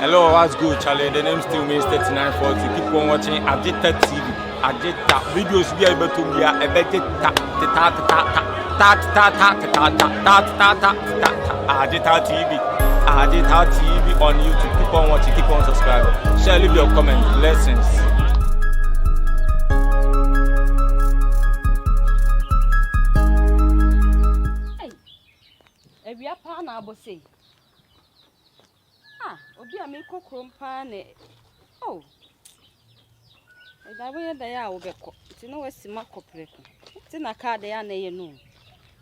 Hello, what's good, Charlie? The name still means 3940. Keep on watching Agita TV. Agita videos we are able to be a better Agita TV. Agita TV on YouTube. Keep on watching, keep on subscribing. Share, leave your comment. Blessings. Hey, we are partner, I say. Obi a me kokrom pa ne oh da we da ya wo beko ti no wasi makopreko ti na ka da ya na ye no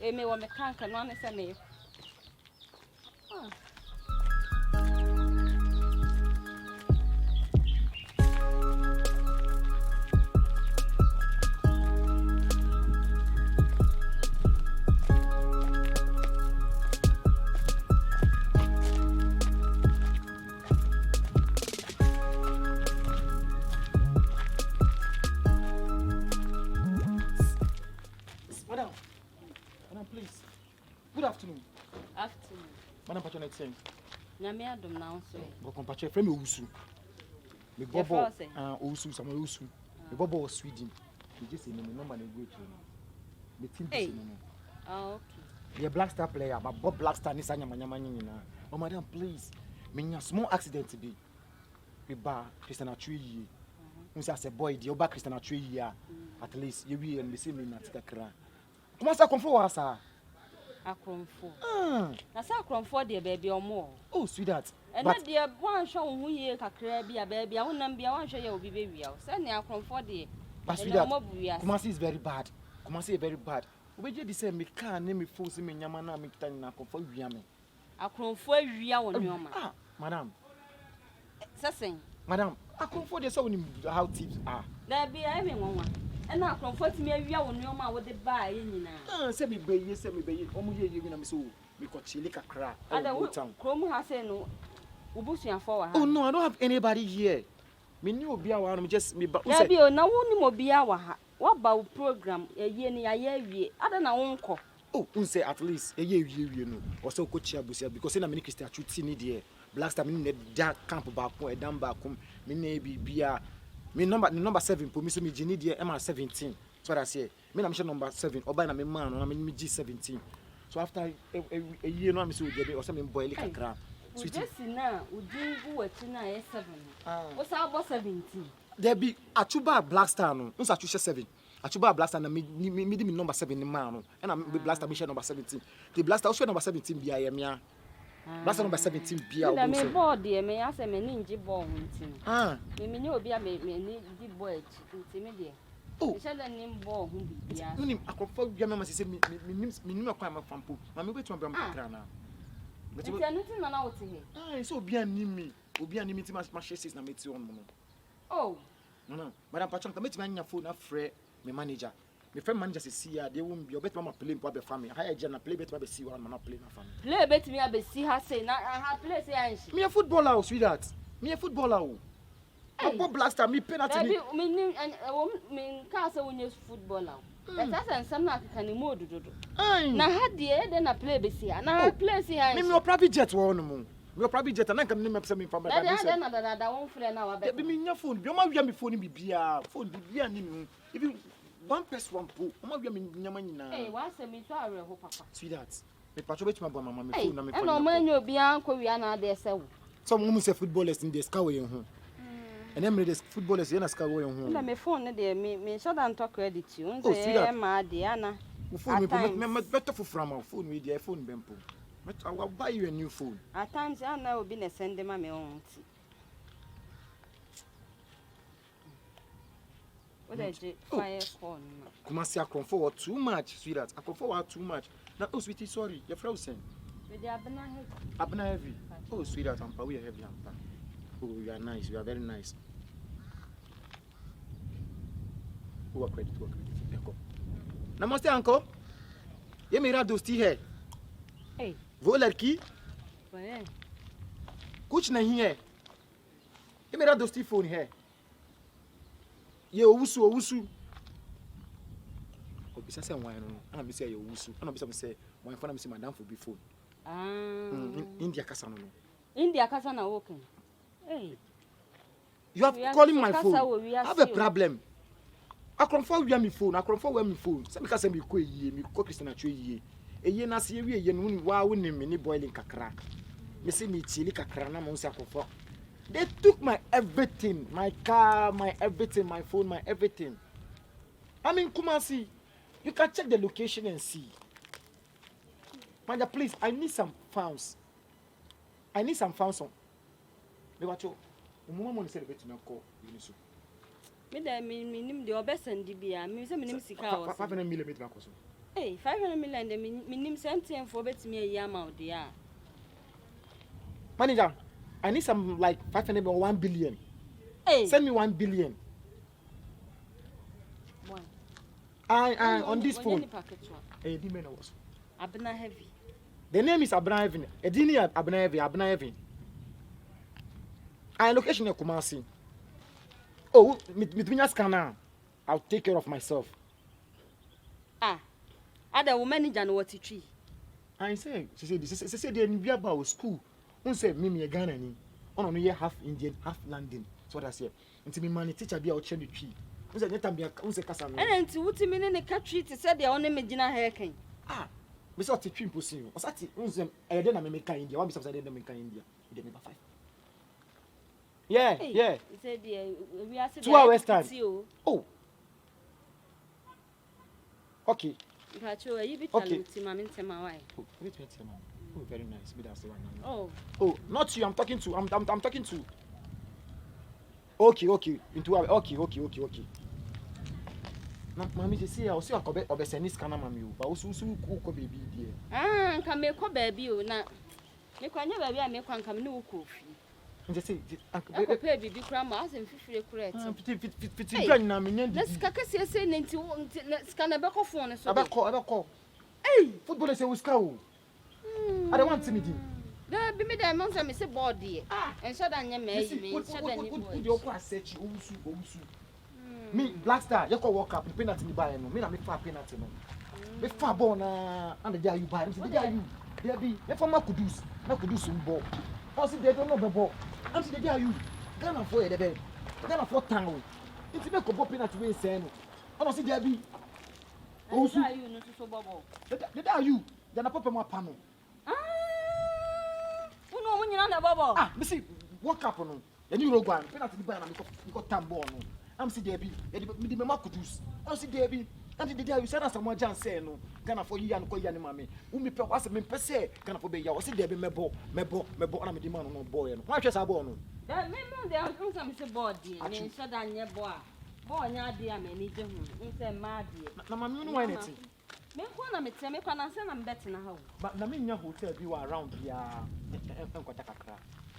e me wo me kanka no ane se me Please. Good afternoon. Afternoon. Madam Patronette saying. Nyame adom na so. Go compare friend me Owusu. Me bobo Owusu some Owusu. Me bobo was Sweden. Me just say me number na go to. Me team this no. Ah okay. The Black Star player, but Bob Black Star ni sanya manyama nyina. Oh madam please. Me nya small accident be. Me ba Christian Atwi yi. We say as a boy the oba Christian Atwi yi at least you we and me say me na tika kra. Come on, sir, come forward, sir. Akromfo. Na sa akromfo de baby omo. Oh, sweetheart. And na de wan hwe wo ye kakra bia baby a wonam bia wan hwe ye obi be wia. Say na akromfo de. But sweetheart, Kumasi is very bad. Kumasi is very bad. Obeje di say me car na me phone say me nyama na me kita na akromfo wia me. Akromfo wia wo nyoma. Madam. Sasen. Madam, akromfo de say we how tips are. Na bia e me nwanwa. And now, comfort me, we are on your mouth with the buy in now. Say me bay, say me bay, almost ye, you know, so we got chili crack. I don't town. Chrome has said no. Ubusian forward. Oh, no, I don't have anybody here. Me knew be our just me, but now won't be our what about program a year near ye? I don't know, uncle. Oh, say at least a year, you know, or so coach Abusia because in a minute, I should see need Black Star, me that camp back, a down back home, me maybe be a. Me number 7 for me so me Jenny dear MR17. So what I say. Me na number 7 or by na me man or me G17. So after a year no me so dey or some boy like kakra. Sweet. Just now, we do what na 7. What's about 17? There be Achuba Black Star no. Unsa Achuba 7. Achuba Black Star na me number 7 ni man no. And am Black Star me share number 17. The Black Star also number 17 bi ayemia. Black Star number 17 bia obo. Me board dey me ase me ni nji ball hunti. Me ni obi a me ni di board nti me dey. Oh. Me share ni ball hu bia. Me ni akofo bia me say me ni akwa ma fampo. Ma me betu abram kakra na. Nti anuti na na wote he. So obi animi ti ma share 6 na me ti on mo. Oh. No. Madam Patron, ka meti anya phone na frɛ me manager. Me friend manager say see ya, they won't be obet mama play for be family. Higher na play bet be see one man play na family. Play bet me be see her say na her play say anshi. Me a footballer, sweetheart. Me a footballer. Bob Black Star me penalty. Me ka say won footballer. That say some na kan mo dododo. Na ha de na play be see her. Na her play say anshi. Me private jet one mo. Me private jet na kan me me family. That won free na wa be. Me nya phone. Bi o ma wia me phone bi bia. Phone bi bia ni me. Even one person one po. Mama we me nyama nyina. Eh, wa se me so awe ho papa. Sweetheart. Me patcho bet ma mama me phone na me phone. E no ma nya obi an ko wi ana de se wo. Some women say footballers in the sky we ho. And them the footballers in the sky we ho. Na me phone na de me so dan talk credit you. Unse e ma de ana. Phone me better for from phone we the phone bempo. I will buy you a new phone. At times I know be na send them my own. What is it? Fire phone. Kumasi I come forward too much, sweetheart. I come forward too much. Now, oh, sweetie, sorry, you're frozen. With the heavy. Abna heavy. Oh, sweetheart, we are heavy. Oh, you are nice. You are very nice. Work credit. Uncle. Namaste, uncle. You made those tea here. Hey. Voler ki? Ouais. Kuch na here. You made those tea phone here. Ye owusu. Obisa say wine no. Ana bi say ye owusu. Ana bi say wine for na bi say madam for be phone. India kasa no. India kasa na working. Hey. You are calling my phone. I have a problem. I confirm we have my phone. I confirm we have my phone. Say because me ko yie, me ko Christian atwe yie. Eye na se wie ye no wa wo nim me ni boiling kakra. Me say me chili kakra na mo say akofo. They took my everything, my car, my everything, my phone, my everything. I mean, Kumasi, you can check the location and see. Manja, please, I need some funds. I need some funds on. Me watch you. Mama money say bet me call you so. Me da me nim the obesan di bia. Me say me nim sika o. 500 million bet me call so. Hey, 500 million de me nim something for bet me a yam out there. Manager, I need some like 500 or 1 billion. Hey. Send me 1 billion. One. I on this phone. Hey, the man was. Abna heavy. The name is Abna Heaven. Edini Abna Heaven, Abna Heaven. I location in Kumasi. Oh, between us scanner. I'll take care of myself. Ah. Ada woman in Jan what tree. I say, she said they be about school. One said me a Ghana ni. On no half Indian, half London. So what I say. Until me man teacher be out change the tree. One said netam be one say kasa me. And until what me ne ka tree to say they only me gina hair can. Ah. Me say the tree impossible. O sati one say e dey na me make India. One be subside dey make India. E dey number 5. Yeah, hey, yeah. He said we are 2 hours time. Oh. Okay. Okay. Wait, man. Oh, very nice. Be that's the one. Oh. Oh, not you. I'm talking to. I'm talking to. Okay. Into okay. Na mami je say I see akobe obeseni scanner mami o. Ba usu ko baby there. Ah, nka me ko baby o na. Me kwanya baby a me kwa nka me ne wo ko fi. Nje say uncle pay bibi kra ma asem fifire correct. Fit brand na me nya. Let's kaka say nenti scanner be ko phone so. Abeko. Hey, football say we scout. I don't want to meet him. There be me there man say me say board there. And so that nya me so that ni board. You go search owusu. Me Black Star, you go walk up, penalty ni buy no. Me na me fa penalty no. Me fa ball na and the you buy. Me say dey you. There be me for Kudus. Na Kudus ball. I see they don't know the ball. I'm say dey you. Ghana for the bed. Ghana for town. If you make a ball penalty we say no. I see there be. Owusu. You no so ball. Dey you. Then I pop my panel. Uno munyina na ball. Ah, me see walk up no. Then you go and penalty buy na me go tambo no. I'm see there be. Me the mama Kudus. I see there be. And the day you said someone Jan say no. Ghana for you and ko ya ni mama. Umi pe was me pese Ghana for be ya. I see there be mebo na me the man no boy no. Why chese ball no? That me no dey am say ball dey. Me so that nye ball. Ball nya dey am ani je hu. Me say ma dey. Na mama no why anything. Me ko na me tell me kwa na say na me bet na ha. But na me nya hotel bi wa around ya. Enkwata kakra.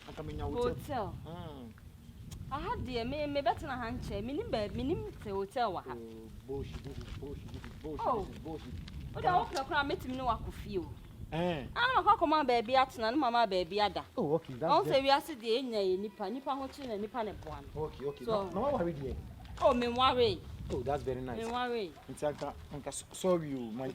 Anka me nya hotel. I had dear me better na handche. Minim te hotel wa ha. Bullshit. Oh, the okay crowd met me no akofie o. I'm not come baby atna no mama baby ada. Oh, okay. That's Don't say we are sit there nipa ho chi na nipa ne boan. Okay. So, no worry there. Oh, me worry. Oh, that's very nice. Me worry. Anka sorry you. My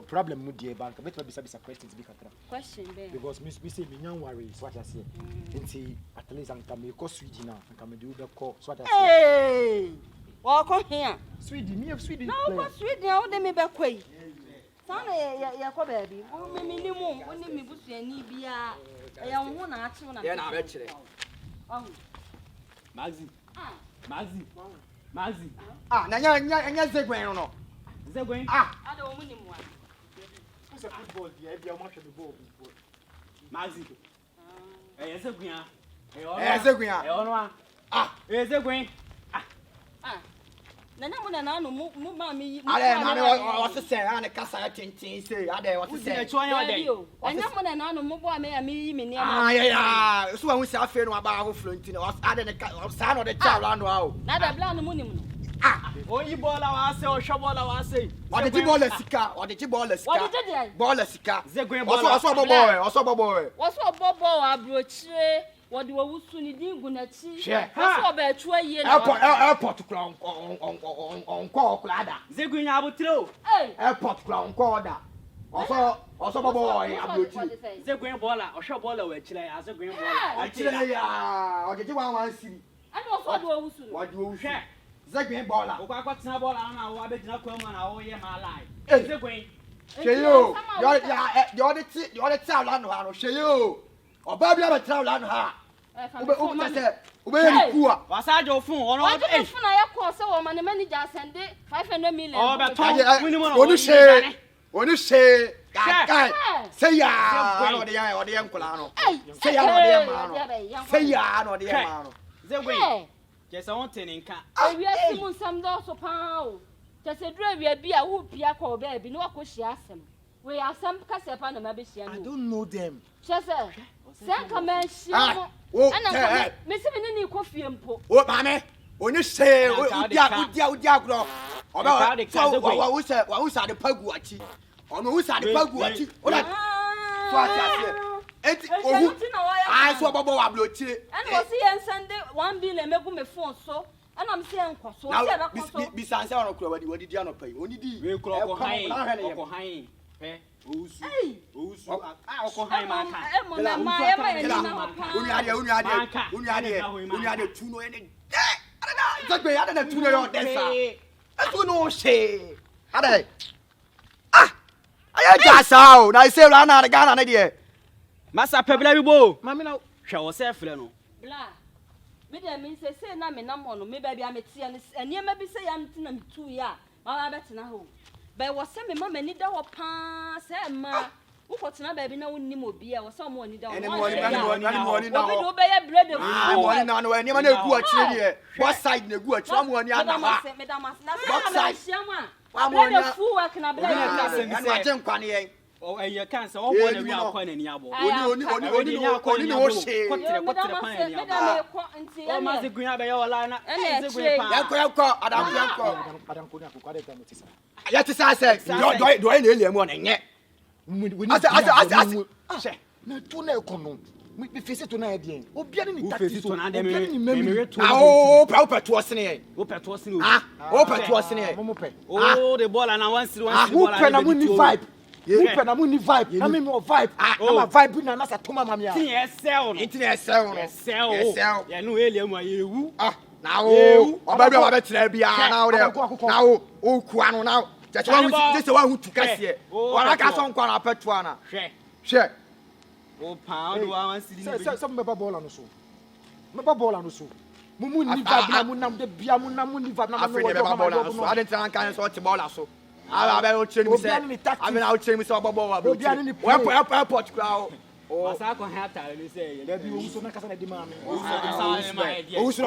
problem with the bank. Better be some questions be katra. Question be. Because me say me nyan worry so what I say. Nti at least anka me ko Sweden na anka me do be call so what I say. Hey! Welcome here. Sweden, me have Sweden. No, but Sweden how dey me be kwai. Sana ya ko baby. Me ni mu, woni me busuani bia. Ya wo na ache na. Ya na be kire. Oh. Maxi. Ah, na nya zegwen no. Zegwen. Ah. Ada wo ni mu. Who's a football there? Be am the ball. Maxi. Zegwen. Zegwen. Ono ah. Zegwen. Nana mo na no mo ma me yi. Ale na me o se ana kasa tintin se ade o se. Anya mo na no mo bo me ya me yi me ne ma. Ah ya. So hu se afi no aba ho flonti no ade ne sa no de cha round wa. Na da bla no mo nim no. Ah. O yi bola wa se o hwe bola wa se. O de ti bola sika. What did you do? Bola sika. Zegwen bola. Oso bobo. Oso bobo abrochire. What do we soon need go na chi? Oso be atwa ye na. Airport kula on call kulada. Zegwen abotire o. Hey. Airport kula on call da. Also boy, abrochi. Say green baller or shop baller we chile as a green baller. Actually ya, o je one city. And also do wusu. What do you share? Say green baller. O kwa tina baller na wo abegina kwa ma na wo ye ma lie. Say green. Sheyo, you the town no ha no sheyo. Oba bia be town no ha. Ube say ube ye ku a. Wasajo fun ono e fun na yakọ se wo ma ne manager send 500 million. Oh be to Oni she guy say ya no de nkula no. Say ya no de ma no. Say ya no de ma no. Say green. Just on tin nka. We are simun sam do so pa o. Just a dra we bia wo pia ko ba bi no akohia asem. We asem kase pa na mabehia no. I don't know them. Just say come and share mo. Ana me se me ni kofie mpo. O ma me. Oni she udia gro. Oba wa usa de pagu achi. Ono usa de pagu achi. Ola. So ati. Enti ohu. Ai so bobo wa blochire. And was here Sunday 1 billion megu me phone so. And I'm saying so bi sanse ono kura wadi dia no pai. Oni di. We kura ko han. Eh. Ousu. Oko han ma ka. Uni ade tu no ene. Zagbe ya na tu no yo desa. Etu no she. Ade. Aya jasa o. Na say na na Ghana na de. Masa pebla bi bo. Mami na hwe wo se frɛ no. Bla. Me dem say na me nam ono me ba bia me tie ne eniema bi say ya mti na mtu ya. Mama betina ho. Ba wo se me mama ni da wo pa se ma. Wo kotena ba bi na wonni mo bia wo se mo ni da wo. Eni mo ni na wo bi do be ye bread of. Mo ni na no eniema na egu akire de. What side na egu akire mo ni ana ha. Me da mas na se ma. Bread of full work na bread. Enu aje nkwane yen. O eye kan se wo bo na wi akwa na ni abo. Oni no she. Kotre pa na ni abo. O ma ze gun abeya wala na. Ze gun pa. Yakọ Adanko ni akoko ade tam tisa. Ya tisa se. Do na eliam o na nye. Ase. Na tu na ekono. Me face to na e de. Obia ni tactics to na de me. Ah, o to osene ye. O peto osene o. Ah, o peto osene ye. Mo pe. Oh, the ball na one siri ball. Who pe na mo ni vibe. Who pe na mo ni vibe. Na me mo vibe. Na ma vibe na sa toma mama ya. Tin excel no. Tin excel no. Excel. Ya no eliam ayewu. Ah, na o. Oba bia wa betra bia na o de. Na o ku anu na. Just one who to kase. Wala ka so nkwa na peto ana. Hwe. O pound one city. Say me ba ball no so. Me ba ball no so. Mumu ni vibe na mu nam de bia mu nam ni vibe na me ba ball no so. Aden tan kan so ti ball so. Aba o chere mi say. Abi na o chere mi say ball wa bro. We airport kra o. Asa ko ha ta ni say. Da bi o so na kasa na di ma me. O so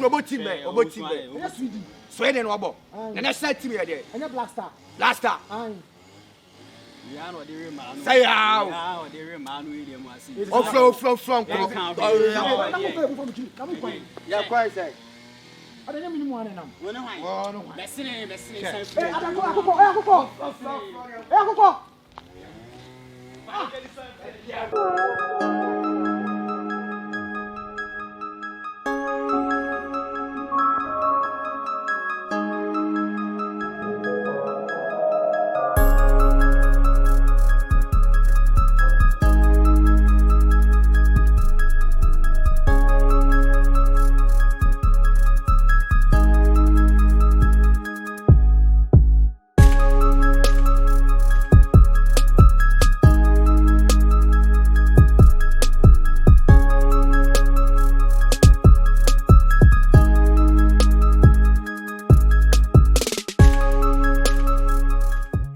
no bo team me. O bo team me. Sweden no bo. Na national team here there. Anya Black Star. Ya no de re ma no. Say how. Ya no de re ma no ile mu asi. O from. Ya kwai say. Ada nyam ni mu ane nam. Wo ne hwan. Oh no hwan. Besine say. Akoko.